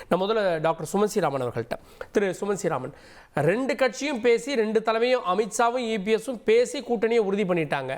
நான் முதல்ல டாக்டர் சுமன் ஸ்ரீராமன் அவர்கள்ட்ட. திரு சுமன் ஸ்ரீராமன், 2 கட்சியும் பேசி 2 தலைமையும் அமித்ஷாவும் இபிஎஸும் பேசி கூட்டணியை உறுதி பண்ணிட்டாங்க.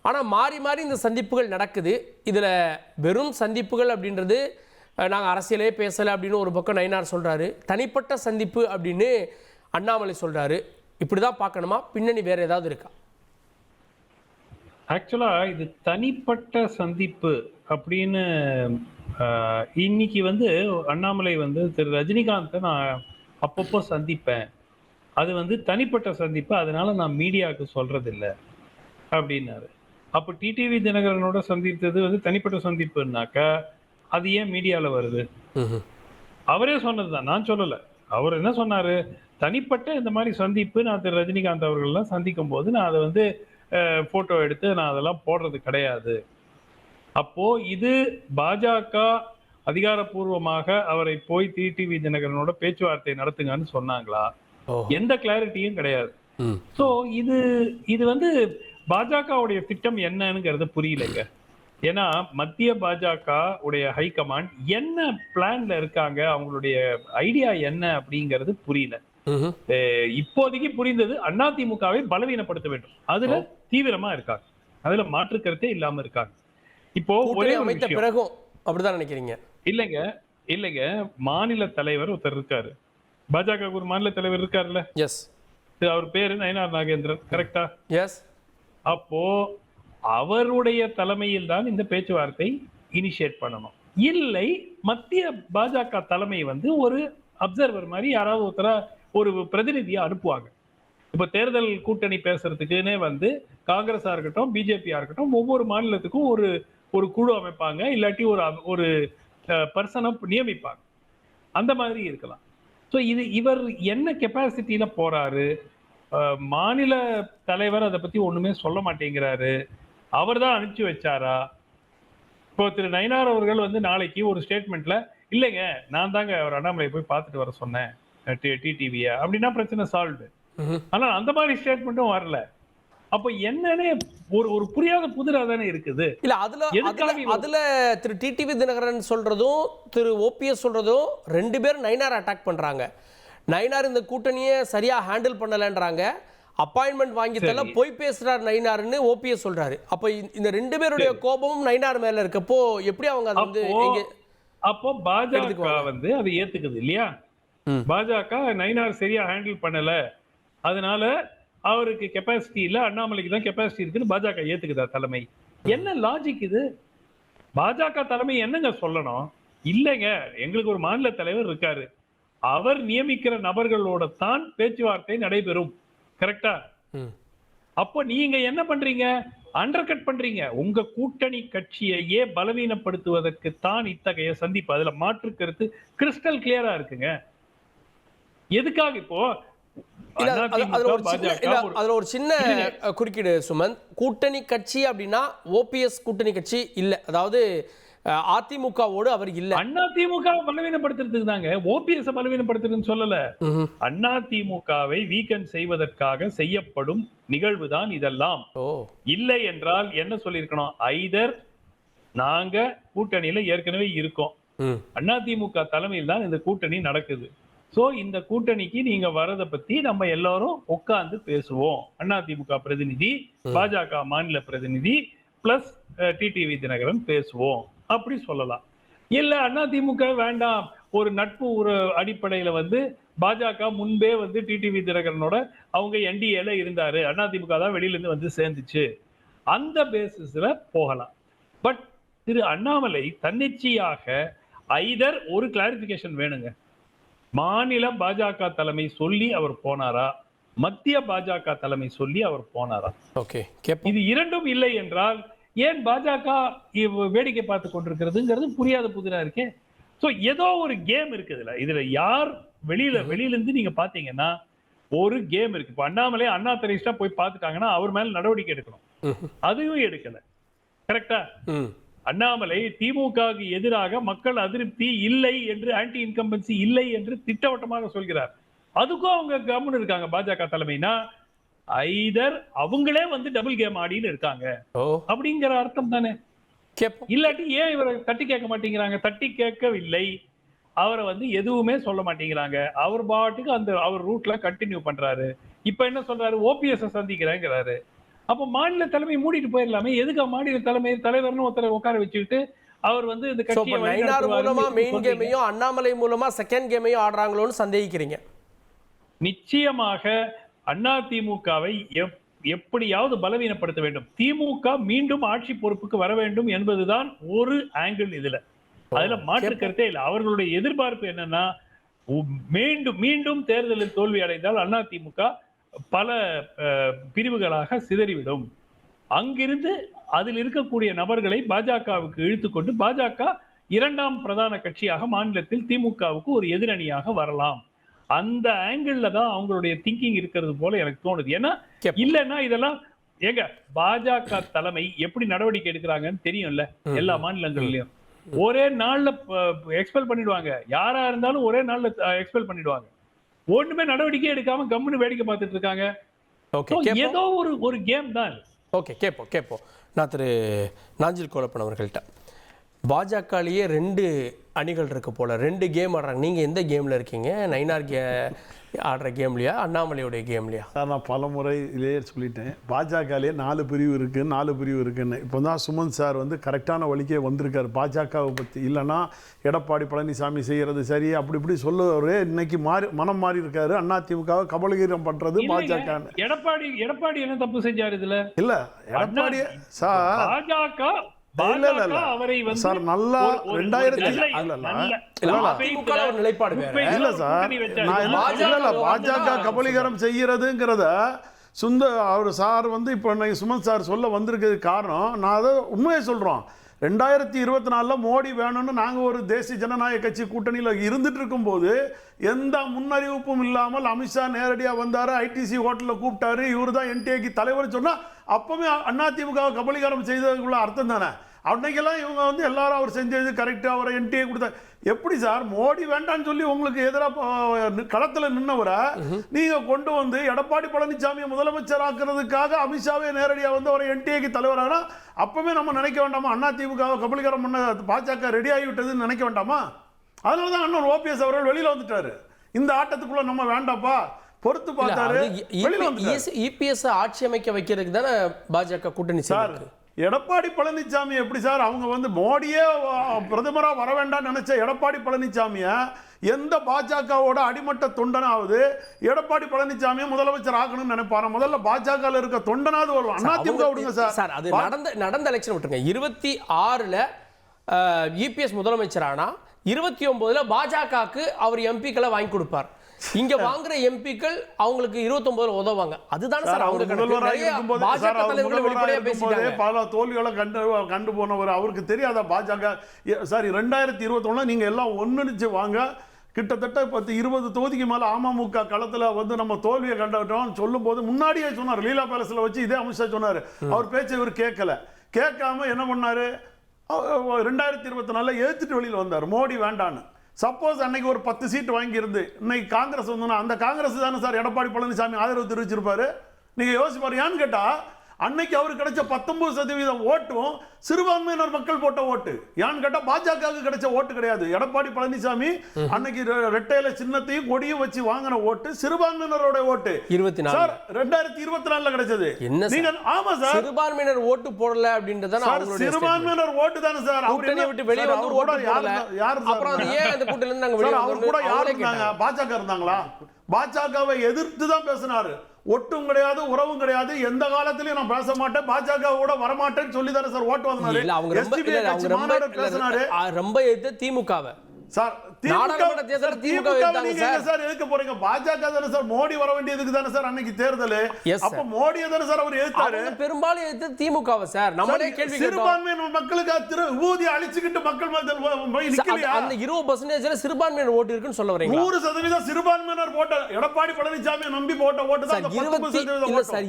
ஆனால் மாறி மாறி இந்த சந்திப்புகள் நடக்குது. இதில் வெறும் சந்திப்புகள் அப்படின்றது நாங்கள் அரசியலே பேசலை அப்படின்னு ஒரு பக்கம் நயினார் சொல்கிறாரு, தனிப்பட்ட சந்திப்பு அப்படின்னு அண்ணாமலை சொல்கிறாரு. இப்படி தான் பார்க்கணுமா, பின்னணி வேறு ஏதாவது இருக்கா? ஆக்சுவலாக இது தனிப்பட்ட சந்திப்பு அப்படின்னு இன்னைக்கு அண்ணாமலை திரு ரஜினிகாந்தை நான் அப்பப்போ சந்திப்பேன், அது தனிப்பட்ட சந்திப்பு, அதனால நான் மீடியாவுக்கு சொல்றதில்லை அப்படின்னாரு. அப்போ டிடிவி தினகரனோட சந்தித்தது தனிப்பட்ட சந்திப்புனாக்கா அது ஏன் மீடியாவில் வருது? அவரே சொன்னது தான், நான் சொல்லலை. அவர் என்ன சொன்னாரு, தனிப்பட்ட இந்த மாதிரி சந்திப்பு நான் திரு ரஜினிகாந்த் அவர்கள்லாம் சந்திக்கும் போது நான் அதை போட்டோ எடுத்து நான் அதெல்லாம் போடுறது கிடையாது. அப்போ இது பாஜக அதிகாரப்பூர்வமாக அவரை போய் டிடிவி தினகரனோட பேச்சுவார்த்தை நடத்துங்கன்னு சொன்னாங்களா? எந்த கிளாரிட்டியும் கிடையாது. சோ இது பாஜகவுடைய திட்டம் என்னங்கிறது புரியலைங்க. ஏன்னா மத்திய பாஜக உடைய ஹைகமாண்ட் என்ன பிளான்ல இருக்காங்க, அவங்களுடைய ஐடியா என்ன அப்படிங்கிறது புரியல. இப்போதைக்கு புரிந்தது அதிமுகவை பலவீனப்படுத்த வேண்டும், அதுல தீவிரமா இருக்காங்க, அதுல மாற்று கருத்தே இல்லாம இருக்காங்க. இப்போ ஒரே பிறகும் அப்படிதான் நினைக்கிறீங்க? இல்லைங்க, மாநில தலைவர் ஒருத்தர் இருக்காரு, பாஜக ஒரு மாநில தலைவர் இருக்காருல்ல, எஸ், அவர் பேரு நயினார் நாகேந்திரன், கரெக்டா? எஸ். அப்போ அவருடைய தலைமையில் தான் இந்த பேச்சுவார்த்தை இனிஷியேட் பண்ணணும். இல்லை மத்திய பாஜக தலைமை ஒரு அப்சர்வர் மாதிரி யாராவது ஒருத்தர ஒரு பிரதிநிதியை அனுப்புவாங்க. இப்ப தேர்தல் கூட்டணி பேசுறதுக்குன்னே காங்கிரஸா இருக்கட்டும் பிஜேபியா இருக்கட்டும் ஒவ்வொரு மாநிலத்துக்கும் ஒரு குழு அமைப்பாங்க, இல்லாட்டி ஒரு பர்சனை நியமிப்பாங்க. அந்த மாதிரி இருக்கலாம். ஸோ இவர் என்ன கெப்பாசிட்டியில போறாரு, மாநில தலைவர் அதை பத்தி ஒண்ணுமே சொல்ல மாட்டேங்கிறாரு, அவர் தான் அனுப்பிச்சு வச்சாரா? இப்போ திரு நயினார் அவர்கள் நாளைக்கு ஒரு ஸ்டேட்மெண்ட்ல இல்லைங்க நான் தாங்க அவர் அண்ணாமலை போய் பார்த்துட்டு வர சொன்னேன் டிடிவிய அப்படின்னா பிரச்சனை சால்வ்டு. ஆனா அந்த மாதிரி ஸ்டேட்மெண்ட்டும் வரல. அப்ப என்னன்னு ஒரு புரியாத புதிரா தானே இருக்குது. இல்ல அதுல திரு டிடிவி தினகரன் சொல்றதும் திரு ஓபிஎஸ் சொல்றதும் 2 பேரும் நயினார் அட்டாக் பண்றாங்க. நயினார் இந்த கூட்டணியை சரியா ஹேண்டில் பண்ணலன்றாங்க, அப்பாயின்மெண்ட் வாங்கி தரல, போய் பேசுறாரு நயினார்னு ஓபிஎஸ் சொல்றாரு. அப்ப இந்த 2 பேருடைய கோபமும் நயினார் மேல இருக்கப்போ எப்படி அவங்க அது அப்போ பாஜக அதை ஏத்துக்குது இல்லையா? பாஜக நயினார் சரியா ஹேண்டில் பண்ணல, அதனால அவருக்கு கெப்பாசிட்டி இல்ல, அண்ணாமலைக்கு தான் கெப்பாசிட்டி இருக்குன்னு பாஜக ஏத்துக்குதா தலைமை? என்ன லாஜிக் இது? பாஜக தலைமை என்னங்க சொல்லணும்? இல்லைங்க எங்களுக்கு ஒரு மாநில தலைவர் இருக்காரு, அவர் நியமிக்கிற நபர்களோட தான் பேச்சுவார்த்தை நடைபெறும், கரெக்டா? அப்போ நீங்க என்ன பண்றீங்க, அண்டர் கட் பண்றீங்க. உங்க கூட்டணி கட்சியையே பலவீனப்படுத்துவதற்கு தான் இத்தகைய சந்திப்பு. அதுல மாற்று கருத்து கிறிஸ்டல் கிளியரா இருக்குங்க. எதுக்காக இப்போ அதுல ஒரு சின்ன குறுக்கீடு சுமன், கூட்டணி கட்சி அப்படின்னா ஓபிஎஸ் கூட்டணி கட்சி இல்ல, அதாவது அதிமுகவோடு அவர் இல்ல. அதிமுக பலவீனப்படுத்துறதுக்கு தாங்க, ஓபிஎஸ் பலவீனப்படுத்துறதுன்னு சொல்லல. அதிமுகவை வீக்கன் செய்வதற்காக செய்யப்படும் நிகழ்வு தான் இதெல்லாம். இல்லை என்றால் என்ன சொல்லிருக்கணும், ஐதர் நாங்க கூட்டணியில ஏற்கனவே இருக்கோம், அதிமுக தலைமையில் தான் இந்த கூட்டணி நடக்குது, சோ இந்த கூட்டணிக்கு நீங்க வரத பத்தி நம்ம எல்லாரும் உட்கார்ந்து பேசுவோம், அதிமுக பிரதிநிதி பாஜக மாநில பிரதிநிதி பிளஸ் டிடிவி தினகரன் பேசுவோம் அப்படி சொல்லலாம். இல்ல அதிமுக வேண்டாம், ஒரு நட்பு ஒரு அடிப்படையில பாஜக முன்பே டிடிவி தினகரனோட அவங்க என்டிஏல இருந்தாரு, அதிமுக தான் வெளியில இருந்து சேர்ந்துச்சு, அந்த பேசிஸ்ல போகலாம். பட் திரு அண்ணாமலை தன்னிச்சையாக ஐதர் ஒரு கிளாரிபிகேஷன் வேணுங்க, மாநில பாஜக தலைமை சொல்லி அவர் போனாரா, மத்திய பாஜக தலைமை சொல்லி அவர் போனாரா? இது இரண்டும் இல்லை என்றால் ஏன் பாஜக வேடிக்கை பார்த்து கொண்டிருக்கிறதுங்கிறது புரியாத புதிரா இருக்கே. சோ ஏதோ ஒரு கேம் இருக்குதுல, இதுல யார் வெளியில இருந்து நீங்க பாத்தீங்கன்னா ஒரு கேம் இருக்கு. இப்ப அண்ணாமலை அண்ணா தெரேசா போய் பார்த்துட்டாங்கன்னா அவர் மேல நடவடிக்கை எடுக்கணும், அதுவும் எடுக்கல, கரெக்டா? அண்ணாமலை திமுகவுக்கு எதிராக மக்கள் அதிருப்தி இல்லை என்று, ஆன்டி இன்கம்பன்சி இல்லை என்று திட்டவட்டமாக சொல்கிறார். அதுக்கும் அவங்க கவர்மெண்ட் இருக்காங்க பாஜக தலைமைனா, ஐதர் அவங்களே டபுள் கேம் ஆடின்னு இருக்காங்க அப்படிங்கிற அர்த்தம் தானே. இல்லாட்டி ஏன் இவரை தட்டி கேட்க மாட்டேங்கிறாங்க? தட்டி கேட்கவில்லை, அவரை வந்து எதுவுமே சொல்ல மாட்டேங்கிறாங்க. அவர் பாட்டுக்கு அவர் ரூட்ல கண்டினியூ பண்றாரு. இப்ப என்ன சொல்றாரு, ஓபிஎஸ் சந்திக்கிறேங்கிறாரு. அப்ப மாநில தலைமை மூடிட்டு போயிடலாமே. எதுக்கு மாநில தலைவர்னு ஒருத்தரை உட்கார வச்சுக்கிட்டு அவர் வந்து இந்த கட்சியை நயினார் மூலமா மெயின் கேமையும் அண்ணாமலை மூலமா செகண்ட் கேமையும் ஆடுறாங்களோன்னு சந்தேகிக்கிறீங்க? நிச்சயமாக அதிமுகவை எப்படியாவது பலவீனப்படுத்த வேண்டும். திமுக மீண்டும் ஆட்சி பொறுப்புக்கு வர வேண்டும் என்பதுதான் ஒரு ஆங்கிள். அதுல மாற்று கருத்தே இல்லை. அவர்களுடைய எதிர்பார்ப்பு என்னன்னா, மீண்டும் தேர்தலில் தோல்வி அடைந்தால் அதிமுக பல பிரிவுகளாக சிதறிவிடும். அங்கிருந்து அதில் இருக்கக்கூடிய நபர்களை பாஜகவுக்கு இழுத்துக்கொண்டு பாஜக இரண்டாம் பிரதான கட்சியாக மாநிலத்தில் திமுகவுக்கு ஒரு எதிரணியாக வரலாம். அந்த ஆங்கிள் தான் அவங்களுடைய திங்கிங் இருக்கிறது போல எனக்கு தோணுது. ஏன்னா இல்லைன்னா இதெல்லாம் ஏங்க பாஜக தலைமை எப்படி நடவடிக்கை எடுக்கிறாங்கன்னு தெரியும்ல எல்லா மாநிலங்கள்லயும். ஒரே நாள்ல எக்ஸ்பெல் பண்ணிடுவாங்க. யாரா இருந்தாலும் ஒரே நாள்ல எக்ஸ்பெல் பண்ணிடுவாங்க. ஒண்ணுமே நடவடிக்கை எடுக்காம கம்முன்னு வேடிக்கை பார்த்துட்டு இருக்காங்க. ஏதோ ஒரு கேம் தான். ஓகே, கேட்போம். நான் திரு நாஞ்சில் கோலப்பன் அவர்கள்ட்ட, பாஜகலேயே 2 அணிகள் இருக்கு போல, 2 கேம் ஆடுறாங்க. நீங்கள் எந்த கேமில் இருக்கீங்க? நயினார் ஆடுற கேம்லையா, அண்ணாமலையோடைய கேம்லையா? சார், நான் பல முறை இதையே சொல்லிட்டேன். பாஜகலேயே 4 பிரிவு இருக்குது, 4 பிரிவு இருக்குன்னு. இப்போ தான் சுமந்த் சார் வந்து கரெக்டான வழிக்கே வந்திருக்காரு பாஜகவை பற்றி. இல்லைன்னா எடப்பாடி பழனிசாமி செய்கிறது சரி அப்படி இப்படி சொல்லுவாரு. இன்னைக்கு மனம் மாறி இருக்காரு. அதிமுகவை கபலகீரம் பண்றது பாஜக. எடப்பாடி என்ன தப்பு செஞ்சாரு இதுல? இல்ல எடப்பாடி சார் பாஜக சார் நல்லா 2000 பாஜக கபலீகரம் செய்யறதுங்கிறத அவர் சார் வந்து இப்போ சுமந்த் சார் சொல்ல வந்திருக்கிறது காரணம். நான் அதை உண்மையை சொல்றோம். 2024 மோடி வேணும்னு நாங்கள் ஒரு தேசிய ஜனநாயக கட்சி கூட்டணியில் இருந்துட்டு இருக்கும்போது எந்த முன்னறிவிப்பும் இல்லாமல் அமித்ஷா நேரடியாக வந்தார். ஐடிசி ஹோட்டலில் கூப்பிட்டாரு. இவர் தான் என்டிஏக்கு தலைவர் சொன்னால் அப்பவுமே அதிமுக கபலீகரம் செய்ததுக்குள்ள அர்த்தம் தானே. அன்னைக்கெல்லாம் இவங்க வந்து எல்லாரும் அவர் செஞ்சது கரெக்டாக அவரை என்டிஏ கொடுத்தா எப்படி சார்? மோடி வேண்டான்னு சொல்லி உங்களுக்கு எதிராக களத்தில் நின்னவரை நீங்கள் கொண்டு வந்து எடப்பாடி பழனிசாமியை முதலமைச்சர் ஆக்குறதுக்காக அமித்ஷாவே நேரடியாக வந்து அவரை என்டிஏக்கு தலைவரானா அப்பவே நம்ம நினைக்க வேண்டாமா அதிமுகவை கபலீகரம் பண்ண பாஜக ரெடி ஆகிவிட்டதுன்னு நினைக்க வேண்டாமா? அதனால தான் அண்ணன் ஓபிஎஸ் அவர்கள் வெளியில் வந்துட்டாரு. இந்த ஆட்டத்துக்குள்ள நம்ம வேண்டாப்பா பொறுத்து பார்த்தாரு. இபிஎஸ் ஆட்சி அமைக்க வைக்கிறதுக்கு தானே பாஜக கூட்டணி சார். எடப்பாடி பழனிசாமி எப்படி சார் அவங்க வந்து மோடியே பிரதமராக வர வேண்டாம்னு நினைச்ச எடப்பாடி பழனிசாமியை எந்த பாஜகவோட அடிமட்ட தொண்டனாவது எடப்பாடி பழனிசாமியை முதலமைச்சர் ஆகணும்னு நினைப்பாரு? முதல்ல பாஜக இருக்க தொண்டனாவது வருவான். அதிமுக விடுங்க சார். அது நடந்த எலெக்ஷன் விட்டுருங்க. 26ல் இபிஎஸ் முதலமைச்சர் ஆனா 29ல் பாஜகவுக்கு அவர் எம்பிக்களை வாங்கி கொடுப்பார். இங்க வாங்குற எம்பிக்கள் அவங்களுக்கு 29ல உதவுவாங்க. அதுதான் சார் அவங்க பல தோல்விகளை கண்டு போனவர். அவருக்கு தெரியாத பாஜக சாரி 2021 நீங்க எல்லாம் ஒன்னுச்சு வாங்க. கிட்டத்தட்ட 10-20 தொகுதிக்கு மேல அமமுக களத்துல வந்து நம்ம தோல்வியை கண்டோம் சொல்லும் போது முன்னாடியே சொன்னார். லீலா பேலஸ்ல வச்சு இதே அமித்ஷா சொன்னாரு. அவர் பேச்சை இவர் கேட்காம என்ன பண்ணாரு? 2024 எதிர்த்துட்டு வெளியில் வந்தார். மோடி வேண்டான்னு. சப்போஸ் அன்னைக்கு ஒரு 10 சீட் வாங்கியிருந்து இன்னைக்கு காங்கிரஸ் வந்தோன்னா அந்த காங்கிரஸ் தானே சார் எடப்பாடி பழனிசாமி ஆதரவு தெரிவிச்சிருப்பாரு. நீங்க யோசிப்பாரு. ஏன்னு கேட்டா அன்னைக்கு அவருக்கு கிடைச்ச 19% ஓட்டும் சிறுபான்மையினர் மக்கள் போட்ட ஓட்டு. ஏன்னு கேட்டா பாஜகவுக்கு கிடைச்ச ஓட்டு கிடையாது. எடப்பாடி பழனிசாமி அன்னைக்கு ரெட்டையில சின்னத்தையும் கொடியும் வச்சு வாங்கின ஓட்டு சிறுபான்மையினரோட ஓட்டு. 2024 கிடைச்சது. நீங்க ஆமா சார் சிறுபான்மையினர் ஓட்டு போடல அப்படின்றத சிறுபான்மையினர் ஓட்டு தானே சார். கூட்டணி விட்டு வெளியே வந்து ஓட்டு போடல. அப்புறம் அது ஏன் அந்த கூட்டணில இருந்து நாங்க வெளியே வந்து அவர் கூட யார் இருந்தாங்க? பாஜக இருந்தாங்களா? பாஜகவை எதிர்த்து தான் பேசினாரு. ஒட்டும் கிடையாது, உறவும் கிடையாது. எந்த காலத்திலயும் நான் பேச மாட்டேன், பாஜகவோட வரமாட்டேன்னு சொல்லி தானே சார் ஓட்டு வாங்கினாரு. ரொம்ப எதிர்த்து திமுகவை சார். நாடாளுமன்ற தேர்தல் திமுக சார் எதுக்க போறீங்க? பாஜக தானே சார் மோடி வர வேண்டியதுக்கு தானே சார் அன்னைக்கு தேர்தல். அப்ப மோடி தானே சார் அவர் எதிர்த்தாரு. பெரும்பாலும் எதிர்த்து திமுகவை சார். நம்மளே கேள்வி சிறுபான்மையினர் மக்களுக்கு ஊதி அழிச்சுக்கிட்டு மக்கள் அந்த 20% சிறுபான்மையினர் ஓட்டு இருக்குன்னு சொல்ல வரீங்க. 100% சிறுபான்மையினர் ஓட்டு எடப்பாடி பழனிசாமி நம்பி போட்ட ஓட்டு தான்.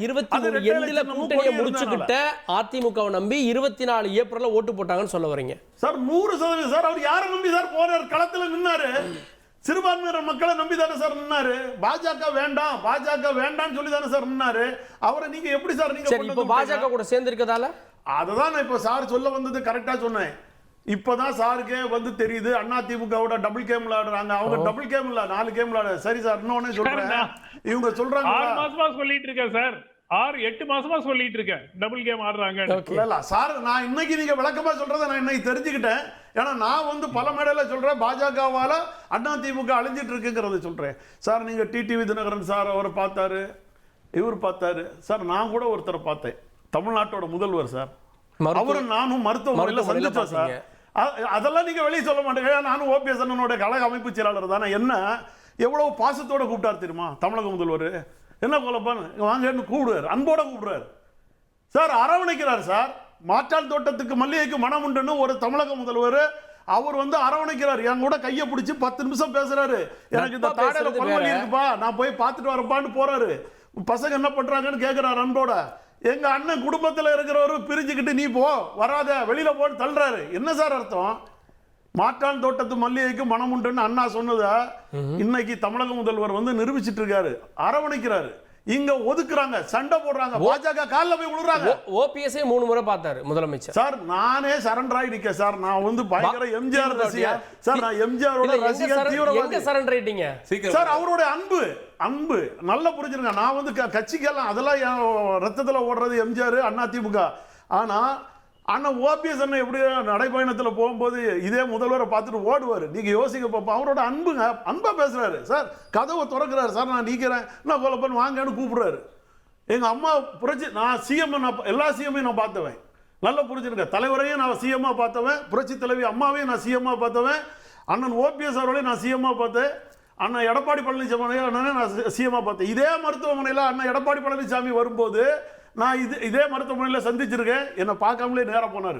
21 எண்ணில கூட்டணியை முடிச்சுக்கிட்ட அதிமுகவை நம்பி 24 ஏப்ரல்ல ஓட்டு போட்டாங்கன்னு சொல்ல வரீங்க சார். 100% சார். அவர் யாரை நம்பி சார் போறார்? களத்துல நின்னாரு. சிறுபான்மையினர் மக்களை நம்பி தானே சார் நின்னாரு. பாஜக வேண்டாம்னு சொல்லி தானே சார் நின்னாரு. அவரை நீங்க எப்படி சார் நீங்க இப்ப பாஜக கூட சேர்ந்து இருக்கதால அததான் நான் இப்ப சார் சொல்ல வந்தது கரெக்டா சொன்னேன். இப்பதான் சாருக்கே வந்து தெரியுது அதிமுகவோட டபுள் கேம் விளையாடுறாங்க. அவங்க டபுள் கேம் இல்ல 4 கேம் விளையாடு. சரி சார், இன்னொன்னு சொல்றேன். இவங்க சொல்றாங்க 6 மாசமா சொல்லிட்டு இருக்கேன் சார், 8 மாசமா சொல்லிட்டு இருக்கேன் டபுள் கேம் ஆடுறாங்க. இல்ல சார், நான் இன்னைக்கு நீங்க விளக்கமா சொல்றதை நான் இன்னைக்கு தெரிஞ்சுக்கிட்டேன். ஏன்னா நான் வந்து பல மேடையில சொல்றேன் பாஜகவால அதிமுக அழிஞ்சிட்டு இருக்குங்கிறத சொல்றேன். சார் நீங்க டிடிவி தினகரன் சார் அவரை பார்த்தாரு, இவர் பார்த்தாரு சார். நான் கூட ஒருத்தரை பார்த்தேன், தமிழ்நாட்டோட முதல்வர் சார். அவரும் நானும் மருத்துவமனையில சந்திச்சோம் சார். அதெல்லாம் நீங்க வெளியே சொல்ல மாட்டேங்க. நானும் ஓபிஎஸ் அண்ணனோட கழக அமைப்பு செயலாளர் தானே. என்ன எவ்வளவு பாசத்தோட கூப்பிட்டார் தெரியுமா தமிழக முதல்வர். என்ன கொலப்பான் வாங்கன்னு கூப்பிடுவார், அன்போட கூப்பிடுறாரு சார், அரவணைக்கிறார் சார். மாற்றான் தோட்டத்துக்கு மல்லிகைக்கு மனம் உண்டுன்னு ஒரு தமிழக முதல்வர் அவர் வந்து அரவணைக்கிறார். என் கூட கையை பிடிச்சி 10 நிமிஷம் பேசுறாரு. எனக்கு இந்த தாடையில பல்வலி இருக்குப்பா, நான் போய் பார்த்துட்டு வரப்பான்னு போறாரு. பசங்க என்ன பண்றாங்கன்னு கேட்கிறாரு அன்போட. எங்க அண்ணன் குடும்பத்தில் இருக்கிறவரு பிரிஞ்சுக்கிட்டு நீ போ வராத வெளியில போன்னு தள்ளுறாரு. என்ன சார் அர்த்தம்? மாற்றான் தோட்டத்து மல்லிகைக்கு மனம் உண்டுன்னு அண்ணா சொன்னதை இன்னைக்கு தமிழக முதல்வர் வந்து நிரூபிச்சிட்டு இருக்காரு, அரவணைக்கிறாரு. இங்க ஒதுக்குறாங்க, சண்டை போடுறாங்க, பாஜக கால்ல போய் விழுறாங்க. ஓபிஎஸ்ஐ 3 முறை பார்த்தாரு முதலமைச்சர் சார். நானே சரண்டர் ஆயிட்டேன் சார். நான் வந்து பயங்கர எம்ஜிஆர் ரசிகர் சார். நான் எம்ஜிஆரோட ரசிகர், தீவிரவாதி. சரண்டர் ஆயிட்டீங்க சார். அவரோட அன்பு நல்லா புரிஞ்சிருங்க. நான் வந்து கட்சிக்கெல்லாம் அதெல்லாம் என் ரத்தத்துல ஓடுறது எம்ஜிஆர் அதிமுக. ஆனா அண்ணா ஓபிஎஸ் அண்ணன் எப்படி நடைப்பயணத்தில் போகும்போது இதே முதல்வரை பார்த்துட்டு ஓடுவார். நீங்கள் யோசிக்க பார்ப்போம். அவரோட அன்பா பேசுறாரு சார். கதவை திறக்கிறாரு சார், நான் நீக்கிறேன், நான் கொலப்பன் வாங்கன்னு கூப்பிடுறாரு. எங்கள் அம்மா புரட்சி, நான் சிஎம், எல்லா சிஎம்மையும் நான் பார்த்தவன். நல்லா புரிஞ்சுருக்கேன். தலைவரையும் நான் சிஎம்மா பார்த்தவன், புரட்சி தலைவி அம்மாவையும் நான் சிஎம்மா பார்த்தவன், அண்ணன் ஓபிஎஸ் அவர்களையும் நான் சிஎம்மா பார்த்தேன், அண்ணன் எடப்பாடி பழனிசாமி அண்ணனே நான் சிஎம்மா பார்த்தேன். இதே மருத்துவமனையில் அண்ணன் எடப்பாடி பழனிசாமி வரும்போது நான் இதே மருத்துவமனையில் சந்திச்சிருக்கேன். என்னை பார்க்காமலே நேராக போனார்.